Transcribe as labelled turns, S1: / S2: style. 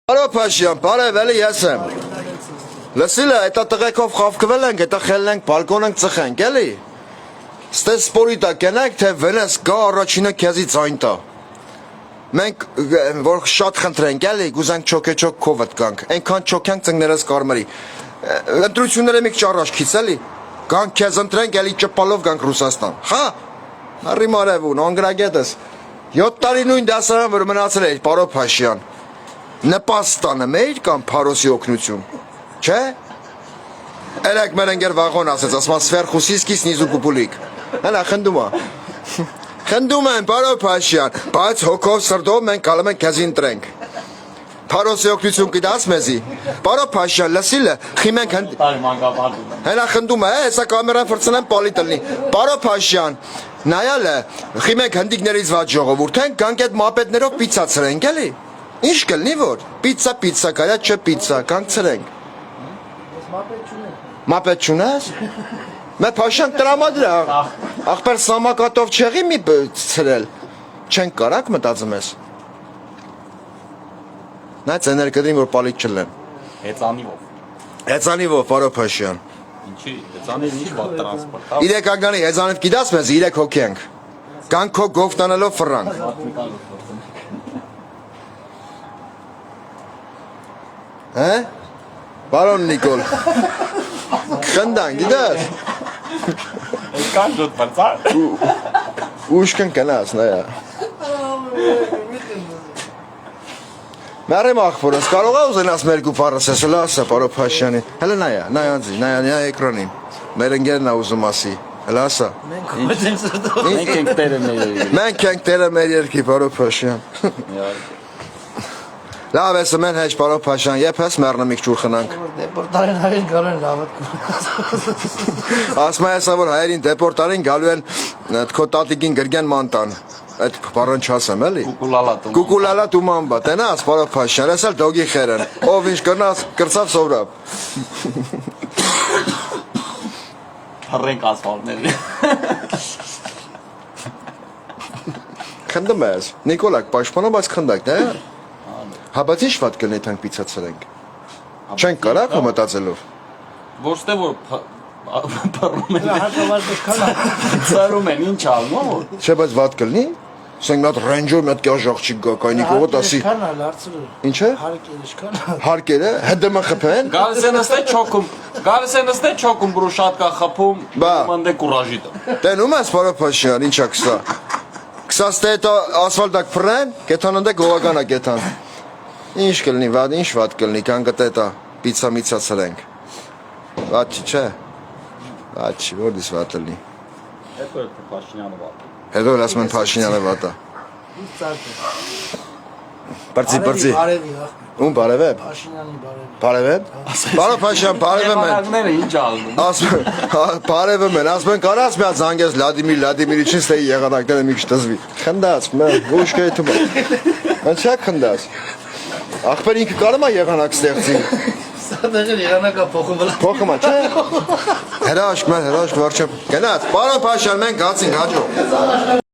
S1: Բարո Փաշյան, բարև էլի ես եմ։ Լսիլը, էտա տղեկով խավկվել ենք, էտա խելն ենք, բալկոն ենք ծխենք, էլի։ Ստե սպորի տա կենենք, թե վենես գա առաջինը քեզի ձայն տա։ Մենք որ շատ խնդրենք, էլի, գուզենք չոքեչոք քովդ գանք, այնքան չոքենք ծնկներս կարմրի։ Ընտրությունները մեկ ճառաշքից, էլի։ Գանք քեզ ընտրենք, էլի ճպալով գանք Ռուսաստան։ Հա։ Արի մարևուն, անգրագետս։ 7 տարի նույն դասարան որ մնացել էր, պարո Փաշյան։ Նպաստանը մեր կամ Փարոսի օգնություն, չէ՞։ Երեք մեր ընկեր վաղոն ասեց, ասма սվերխուսիսկիս նիզու կուպուլիկ։ Հենա խնդում է։ Խնդում են, պարո Փաշյան, բայց հոգով սրտով մենք գալում ենք քեզ ընտրենք։ Փարոսի օգնություն կդաս մեզի։ Պարո Փաշյան, լսիլը, խիմենք Հենա խնդում է, հեսա կամերան ֆրցնեմ պալի տնի։ Պարո Փաշյան, նայալը, խիմենք հնդիկներից ված ժողովուրդ ենք, գանք այդ մապետներով պիցա ցրենք, էլի։ Ինչ կլինի որ, պիցա կարա չէ պիցա, կանք ցրենք։ Մապետ չունես։ Մե Փաշյան տրամադրա, ախպեր սամակատով չեղի մի ցրել։ Չենք կարակ մտածում ես։ Նայց էներգետրին որ պալիք չլեն։ Հեծանիվով, պարո Փաշյան։
S2: Ինչի, հեծանիվ ինչ բատ տրանսպորտ։
S1: 3 անգանի հեծանիվ գիտաս մեզ 3 հոգի ենք։ Կանք քո գովտանելով ֆրանկ։ Հե? Բարոն Նիկոլ։ Խնդան, գիտես։
S2: Կան ջոտ բացար։
S1: Ուշքն կնաս, նայա։ Մերեմ ախվորս, կարող է ուզենաս մեր գուպարս ես, հլա ասա, պարո Փաշյանի։ Հլը նայա, նայանձի, նայա էկրանին։ Մեր ընգերն է ուզում ասի, հլա ասա։
S2: Մենք ենք տերը մեր երկի։
S1: Մենք ենք տերը մեր երկի, պարո Փաշյան։ Լավ ես մեն հեչ, պարո Փաշյան, եփ ես մեռնը միք ջուր խնանք։
S3: Դեպորտարին հայերին գալու են լավատ։
S1: Ասմա եսա որ հայերին դեպորտարին գալու են քո տատիկին գրգեն մանտան։ Այդ բառն չասեմ էլի։ Կուկուլալա դու մամբա, տենաս պարո Փաշյան, ես էլ դոգի խերն։ Ով ինչ կրնաս, կրծավ սովրապ։
S2: Հռենք ասֆալտների։
S1: Խնդում ես, Նիկոլակ, պաշտպանո, բայց խնդակ, դե։ Հա, բայց ինչ վատ կլինի թանք պիցա ցրենք։ Չենք կարա մտածելով։
S2: Ոչ թե որ բռնում են։ Ծարում են, ինչ ալնում։
S1: Չէ, բայց վատ կլինի։ Սենք նատ ռենջոր մի հատ կյաժ աղջիկ գա, կայնի կողոտ ասի։ Ինչ է։ Հարկերը, հետդեմը խփեն։
S2: Գալիս են նստե չոքում, բրու շատ կա խփում, մանդե կուրաժիտը։
S1: Տենում ես պարո Փաշյան, ինչա կսա։ Կսաս թե հետո ասֆալտակ փռեն, կեթան ընդե գողականա կեթան։ Ինչ կլինի, ինչ վատ կլինի, կան գտե տա, պիցա միցա ցրենք։ Վատ չի, չէ։ Վատ չի, որից վատ լինի։
S2: Հետո է Փաշինյանը վատ։
S1: Հետո ասում են Փաշինյանը վատա։ Բարձի։ Ում բարև է։
S3: Փաշինյանի բարև։
S1: Բարև է։ Պարո Փաշյան, բարև եմ։
S2: Բարակները ինչ ալնում։
S1: Ասում բարև եմ, ասում են կարաս մի հատ զանգես Վլադիմիրիչին ստեի եղանակները մի քիչ տզվի։ Խնդաց, ոչկե թում։ Անչա խնդաց։ Ախպեր ինքը կարում է եղանակ ստեղծի։
S3: Սա դեղել եղանակա փոխում վլա։
S1: Փոխում է, չէ։ Հրաշք, վարչապ։ Գնաց, պարո Փաշյան, մենք գացինք հաջող։